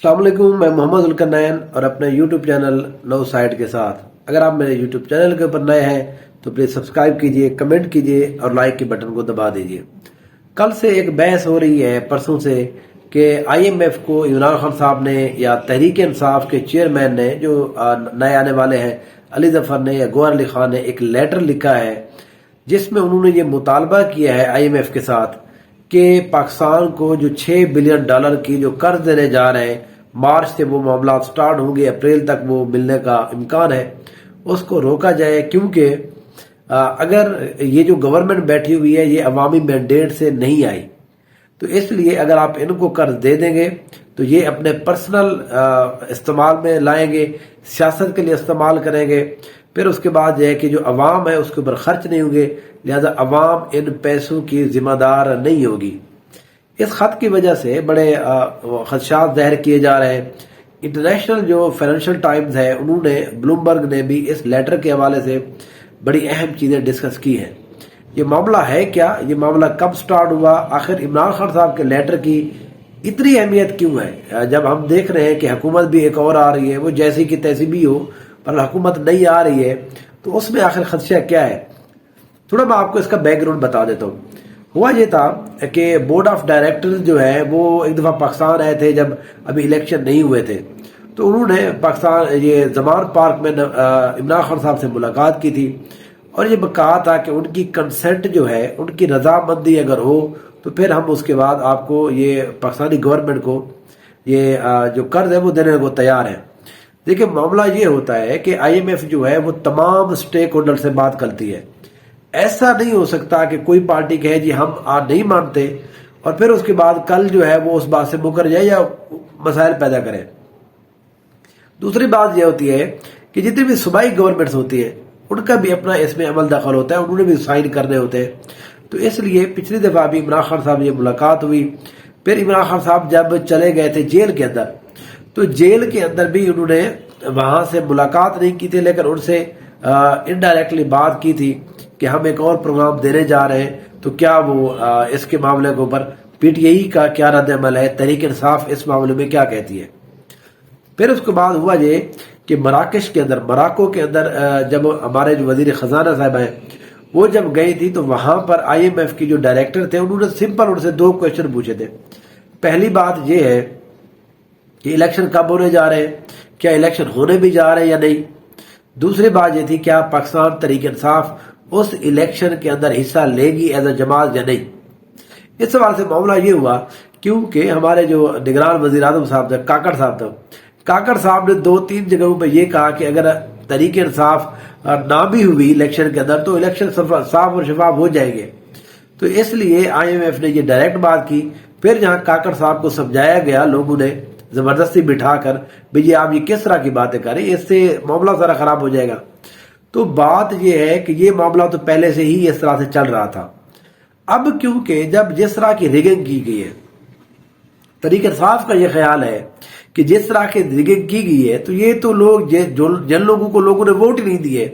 السلام علیکم، میں محمد ذوالقرنین اور اپنے یوٹیوب چینل نو سائٹ کے ساتھ اگر آپ میرے یوٹیوب چینل کے اوپر نئے ہیں تو پلیز سبسکرائب کیجئے، کمنٹ کیجئے اور لائک کے بٹن کو دبا دیجئے۔ کل سے ایک بحث ہو رہی ہے پرسوں سے کہ آئی ایم ایف کو عمران خان صاحب نے یا تحریک انصاف کے چیئرمین نے جو نئے آنے والے ہیں علی ظفر نے یا گوہر علی خان نے ایک لیٹر لکھا ہے جس میں انہوں نے یہ مطالبہ کیا ہے آئی ایم ایف کے ساتھ کہ پاکستان کو جو $6 بلین کی جو قرض دینے جا رہے ہیں، مارچ سے وہ معاملات سٹارٹ ہوں گے، اپریل تک وہ ملنے کا امکان ہے، اس کو روکا جائے، کیونکہ اگر یہ جو گورنمنٹ بیٹھی ہوئی ہے یہ عوامی مینڈیٹ سے نہیں آئی، تو اس لیے اگر آپ ان کو قرض دے دیں گے تو یہ اپنے پرسنل استعمال میں لائیں گے، سیاست کے لیے استعمال کریں گے، پھر اس کے بعد یہ ہے کہ جو عوام ہے اس کے اوپر خرچ نہیں ہوں گے، لہذا عوام ان پیسوں کی ذمہ دار نہیں ہوگی۔ اس خط کی وجہ سے بڑے خدشات ظاہر کیے جا رہے ہیں۔ انٹرنیشنل جو فائنینشیل ٹائمز ہے انہوں نے، بلومبرگ نے بھی اس لیٹر کے حوالے سے بڑی اہم چیزیں ڈسکس کی ہیں۔ یہ معاملہ ہے کیا؟ یہ معاملہ کب سٹارٹ ہوا؟ آخر عمران خان صاحب کے لیٹر کی اتنی اہمیت کیوں ہے؟ جب ہم دیکھ رہے ہیں کہ حکومت بھی ایک اور آ رہی ہے، وہ جیسی کی تیسی بھی ہو پر حکومت نہیں آ رہی ہے، تو اس میں آخر خدشہ کیا ہے؟ تھوڑا میں آپ کو اس کا بیک گراؤنڈ بتا دیتا ہوں۔ ہوا یہ تھا کہ بورڈ آف ڈائریکٹرز جو ہے وہ ایک دفعہ پاکستان آئے تھے جب ابھی الیکشن نہیں ہوئے تھے، تو انہوں نے پاکستان یہ زمان پارک میں عمران خان صاحب سے ملاقات کی تھی اور یہ کہا تھا کہ ان کی کنسنٹ جو ہے، ان کی رضامندی اگر ہو تو پھر ہم اس کے بعد آپ کو یہ پاکستانی گورنمنٹ کو یہ جو قرض ہے وہ دینے کو تیار ہیں۔ دیکھیں معاملہ یہ ہوتا ہے کہ آئی ایم ایف جو ہے وہ تمام سٹیک ہولڈر سے بات کرتی ہے۔ ایسا نہیں ہو سکتا کہ کوئی پارٹی کہے جی ہم نہیں مانتے اور پھر اس کے بعد کل جو ہے وہ اس بات سے مکر جائے یا مسائل پیدا کرے۔ دوسری بات یہ ہوتی ہے کہ جتنی بھی صوبائی گورنمنٹس ہوتی ہیں ان کا بھی اپنا اس میں عمل دخل ہوتا ہے، انہوں نے بھی سائن کرنے ہوتے ہیں، تو اس لیے پچھلی دفعہ بھی عمران خان صاحب یہ ملاقات ہوئی۔ پھر عمران خان صاحب جب چلے گئے تھے جیل کے اندر، تو جیل کے اندر بھی انہوں نے وہاں سے ملاقات نہیں کی تھی، لیکن ان سے انڈائریکٹلی بات کی تھی کہ ہم ایک اور پروگرام دینے جا رہے ہیں، تو کیا وہ اس کے معاملے کے اوپر پی ٹی آئی کا کیا رد عمل ہے، تحریک انصاف اس معاملے میں کیا کہتی ہے۔ پھر اس کے بعد ہوا یہ کہ مراکش کے اندر، مراکو کے اندر جب ہمارے جو وزیر خزانہ صاحب ہیں وہ جب گئی تھی، تو وہاں پر آئی ایم ایف کی جو ڈائریکٹر تھے انہوں نے سمپل ان سے 2 کویشچن پوچھے تھے۔ پہلی بات یہ ہے کہ الیکشن کب ہونے جا رہے ہیں، کیا الیکشن ہونے بھی جا رہے ہیں یا نہیں۔ دوسری بات یہ تھی کیا پاکستان تحریک انصاف اس الیکشن کے اندر حصہ لے گی ایز اے جماعت یا نہیں۔ اس سوال سے معاملہ یہ ہوا کیونکہ ہمارے جو نگران وزیر اعظم صاحب تھے، کاکڑ صاحب نے 2-3 جگہوں پہ یہ کہا کہ اگر تحریک انصاف نہ بھی ہوئی الیکشن کے اندر تو الیکشن صاف اور شفاف ہو جائیں گے۔ تو اس لیے آئی ایم ایف نے یہ ڈائریکٹ بات کی۔ پھر جہاں کاکڑ صاحب کو سمجھایا گیا لوگوں نے زبردستی بٹھا کر، بھئی آپ یہ کس طرح کی باتیں کریں، اس سے معاملہ ذرا خراب ہو جائے گا۔ تو بات یہ ہے کہ یہ معاملہ تو پہلے سے ہی اس طرح سے چل رہا تھا۔ اب کیونکہ جب جس طرح کی ریگنگ کی گئی ہے، تحریک انصاف کا یہ خیال ہے کہ جس طرح کی ریگنگ کی گئی ہے تو یہ تو لوگ جن لوگوں کو لوگوں نے ووٹ نہیں دیے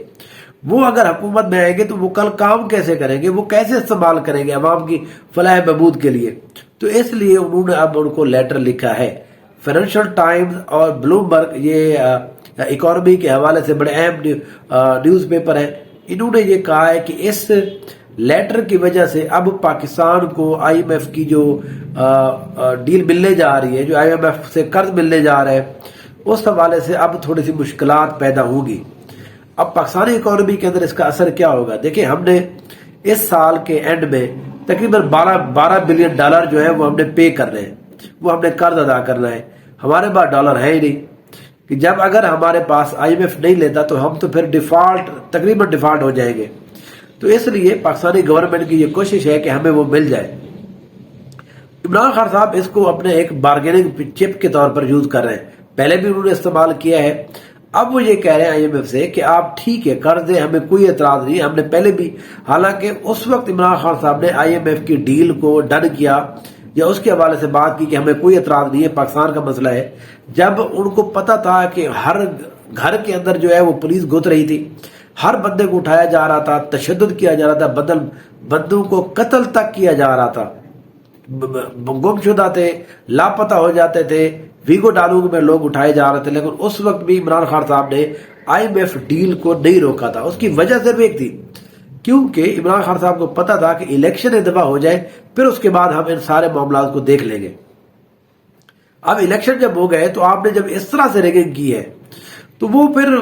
وہ اگر حکومت میں آئیں گے تو وہ کل کام کیسے کریں گے، وہ کیسے استعمال کریں گے عوام کی فلاح بہبود کے لیے۔ تو اس لیے انہوں نے اب ان کو لیٹر لکھا ہے۔ فائنینشیل ٹائمز اور بلومبرگ یہ اکانومی کے حوالے سے بڑے اہم نیوز پیپر ہیں، انہوں نے یہ کہا ہے کہ اس لیٹر کی وجہ سے اب پاکستان کو آئی ایم ایف کی جو ڈیل ملنے جا رہی ہے، جو آئی ایم ایف سے قرض ملنے جا رہا ہے، اس حوالے سے اب تھوڑی سی مشکلات پیدا ہوگی۔ اب پاکستانی اکانومی کے اندر اس کا اثر کیا ہوگا؟ دیکھیں ہم نے اس سال کے اینڈ میں تقریباً $12 بلین جو ہے وہ ہم نے پے کرنے ہیں، وہ ہم نے قرض ادا کرنا ہے۔ ہمارے پاس ڈالر ہے ہی نہیں کہ جب اگر ہمارے پاس آئی ایم ایف نہیں لیتا تو ہم تو پھر تقریباً ڈیفالٹ ہو جائیں گے۔ تو اس لیے پاکستانی گورنمنٹ کی یہ کوشش ہے کہ ہمیں وہ مل جائے۔ عمران خان صاحب اس کو اپنے ایک بارگیننگ چپ کے طور پر یوز کر رہے ہیں، پہلے بھی انہوں نے استعمال کیا ہے۔ اب وہ یہ کہہ رہے ہیں آئی ایم ایف سے کہ آپ ٹھیک ہے قرض دیں، ہمیں کوئی اعتراض نہیں، ہم نے پہلے بھی، حالانکہ اس وقت عمران خان صاحب نے آئی ایم ایف کی ڈیل کو ڈن کیا یا اس کے حوالے سے بات کی کہ ہمیں کوئی اعتراض نہیں ہے، پاکستان کا مسئلہ ہے، جب ان کو پتا تھا کہ ہر گھر کے اندر جو ہے وہ پولیس گھس رہی تھی، ہر بندے کو اٹھایا جا رہا تھا، تشدد کیا جا رہا تھا، بندوں کو قتل تک کیا جا رہا تھا، گم شدہ تھے، لاپتہ ہو جاتے تھے، ویگو ڈالوگ میں لوگ اٹھائے جا رہے تھے، لیکن اس وقت بھی عمران خان صاحب نے IMF ڈیل کو نہیں روکا تھا۔ اس کی وجہ صرف ایک تھی، کیونکہ عمران خان صاحب کو پتا تھا کہ الیکشن ایک دفعہ ہو جائے پھر اس کے بعد ہم ان سارے معاملات کو دیکھ لیں گے۔ اب الیکشن جب ہو گئے تو آپ نے جب اس طرح سے ریگنگ کی ہے تو وہ پھر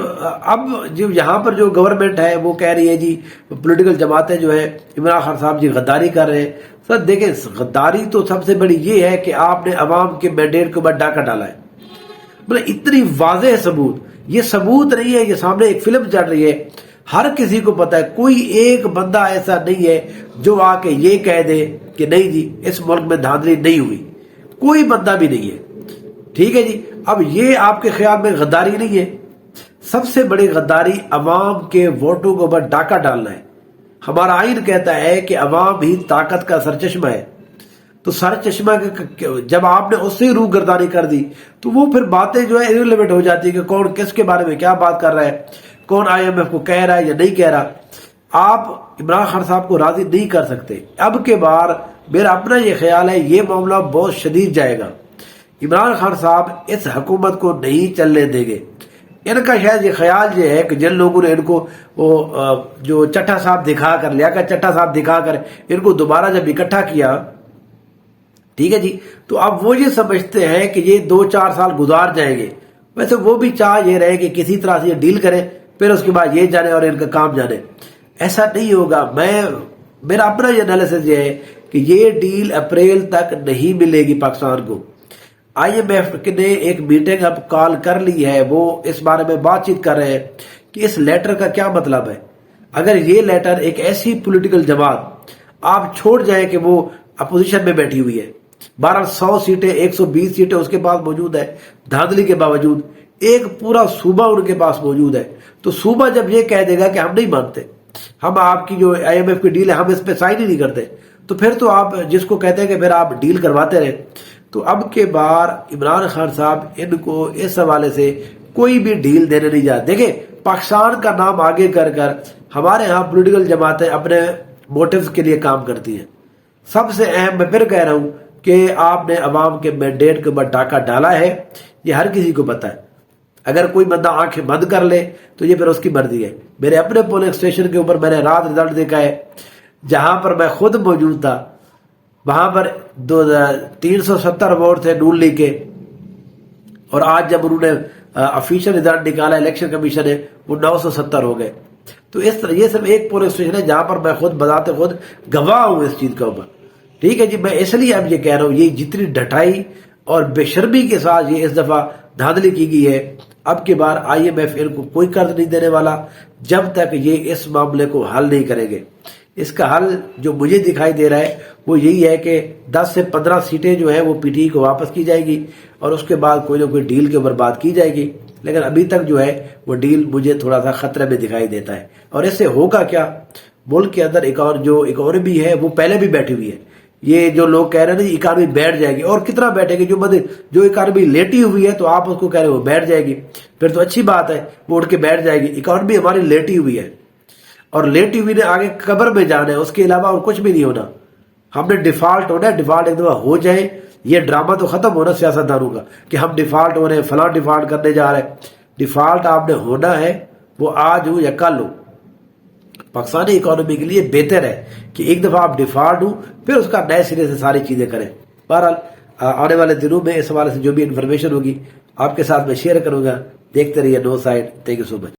اب جو یہاں پر جو گورنمنٹ ہے وہ کہہ رہی ہے جی پولیٹیکل جماعتیں جو ہے عمران خان صاحب جی غداری کر رہے ہیں۔ سر دیکھیں، غداری تو سب سے بڑی یہ ہے کہ آپ نے عوام کے مینڈیٹ کے اوپر ڈاکہ ڈالا ہے، مطلب اتنی واضح ثبوت، یہ ثبوت نہیں ہے، یہ سامنے ایک فلم چل رہی ہے، ہر کسی کو پتا ہے، کوئی ایک بندہ ایسا نہیں ہے جو آ کے یہ کہہ دے کہ نہیں جی اس ملک میں دھاندلی نہیں ہوئی، کوئی بندہ بھی نہیں ہے، ٹھیک ہے جی۔ اب یہ آپ کے خیال میں غداری نہیں ہے؟ سب سے بڑی غداری عوام کے ووٹوں کے اوپر ڈاکہ ڈالنا ہے۔ ہمارا آئین کہتا ہے کہ عوام ہی طاقت کا سرچشمہ ہے، تو سرچشمہ جب آپ نے اس سے روح گردانی کر دی تو وہ پھر باتیں جو ہے irrelevant ہو جاتی ہے کہ کون کس کے بارے میں کیا بات کر رہا ہے، کون IMF کو کہہ رہا ہے یا نہیں کہہ رہا۔ آپ عمران خان صاحب کو راضی نہیں کر سکتے۔ اب کے بار میرا اپنا یہ خیال ہے یہ معاملہ بہت شدید جائے گا۔ عمران خان صاحب اس حکومت کو نہیں چلنے دیں گے۔ ان کا شاید یہ خیال یہ ہے کہ جن لوگوں نے ان کو وہ جو چٹھا صاحب دکھا کر لیا کہ چٹھا صاحب دکھا کر ان کو دوبارہ جب اکٹھا کیا، ٹھیک ہے جی، تو اب وہ یہ سمجھتے ہیں کہ یہ 2-4 سال گزار جائیں گے۔ ویسے وہ بھی چاہ یہ رہے کہ کسی طرح سے یہ ڈیل کریں پھر اس کے بعد یہ جانے اور ان کا کام جانے، ایسا نہیں ہوگا۔ میرا اپنا یہ انالیسس یہ ہے کہ یہ ڈیل اپریل تک نہیں ملے گی پاکستان کو۔ IMF نے ایک میٹنگ اب کال کر لی ہے، وہ اس بارے میں بات چیت کر رہے ہیں کہ اس لیٹر کا کیا مطلب ہے۔ اگر یہ لیٹر ایک ایسی پولیٹیکل جماعت آپ چھوڑ جائیں کہ وہ اپوزیشن میں بیٹھی ہوئی ہے، 1200 سیٹیں 120 سیٹیں اس کے پاس موجود ہے، دھاندلی کے باوجود ایک پورا صوبہ ان کے پاس موجود ہے، تو صوبہ جب یہ کہہ دے گا کہ ہم نہیں مانتے، ہم آپ کی جو IMF کی ڈیل ہے ہم اس پہ سائن ہی نہیں کرتے، تو پھر تو آپ جس کو کہتے ہیں کہ پھر آپ ڈیل کرواتے رہے۔ تو اب کے بار عمران خان صاحب ان کو اس حوالے سے کوئی بھی ڈیل دینے نہیں جاتے۔ دیکھیں، پاکستان کا نام آگے کر کر ہمارے ہاں پولیٹیکل جماعتیں اپنے موٹیوز کے لیے کام کرتی ہیں۔ سب سے اہم میں پھر کہہ رہا ہوں کہ آپ نے عوام کے مینڈیٹ کے اوپر ڈاکہ ڈالا ہے، یہ ہر کسی کو پتا ہے۔ اگر کوئی بندہ آنکھیں بند کر لے تو یہ پھر اس کی مرضی ہے۔ میرے اپنے پولنگ اسٹیشن کے اوپر میں نے رات رزلٹ دیکھا ہے، جہاں پر میں خود موجود تھا، وہاں پر 370 ووٹ تھے نون لیگ کے، اور آج جب انہوں نے افیشل رزلٹ نکالا الیکشن کمیشن نے، وہ 970 ہو گئے۔ تو اس طرح یہ صرف ایک پولنگ اسٹیشن ہے جہاں پر میں خود بذات خود گواہ ہوں اس چیز کے اوپر، ٹھیک ہے جی۔ میں اس لیے اب یہ کہہ رہا ہوں، یہ جتنی ڈٹائی اور بے شرمی کے ساتھ یہ اس دفعہ دھاندلی کی گئی ہے، اب کی بار IMF ان کو کوئی قرض نہیں دینے والا جب تک یہ اس معاملے کو حل نہیں کریں گے۔ اس کا حل جو مجھے دکھائی دے رہا ہے وہ یہی ہے کہ 10 سے 15 سیٹیں جو ہیں وہ PTI کو واپس کی جائے گی اور اس کے بعد کوئی نہ کوئی ڈیل کے اوپر بات کی جائے گی، لیکن ابھی تک جو ہے وہ ڈیل مجھے تھوڑا سا خطرے میں دکھائی دیتا ہے۔ اور اس سے ہوگا کیا، ملک کے اندر جو اکانومی ہے وہ پہلے بھی بیٹھی ہوئی ہے۔ یہ جو لوگ کہہ رہے ہیں اکانومی بیٹھ جائے گی، اور کتنا بیٹھے گی، جو اکانومی لیٹی ہوئی ہے تو آپ اس کو کہہ رہے ہیں وہ بیٹھ جائے گی، پھر تو اچھی بات ہے، وہ اٹھ کے بیٹھ جائے گی۔ اکانومی ہماری لیٹی ہوئی ہے، اور لیٹی ہوئی نے آگے قبر میں جانا ہے، اس کے علاوہ اور کچھ بھی نہیں ہونا۔ ہم نے ڈیفالٹ ہونا ہے، ڈیفالٹ ایک دفعہ ہو جائے، یہ ڈرامہ تو ختم ہونا سیاست دانوں کا کہ ہم ڈیفالٹ ہو رہے ہیں، فلاں ڈیفالٹ کرنے جا رہے ہیں۔ ڈیفالٹ آپ نے ہونا ہے، وہ آج ہو یا کل ہو۔ پاکستانی اکانومی کے لیے بہتر ہے کہ ایک دفعہ آپ ڈیفالٹ ہو، پھر اس کا نئے سرے سے ساری چیزیں کریں۔ بہرحال آنے والے دنوں میں اس حوالے سے جو بھی انفارمیشن ہوگی آپ کے ساتھ میں شیئر کروں گا۔ دیکھتے رہیے نو سائیڈ۔ Thank you so much.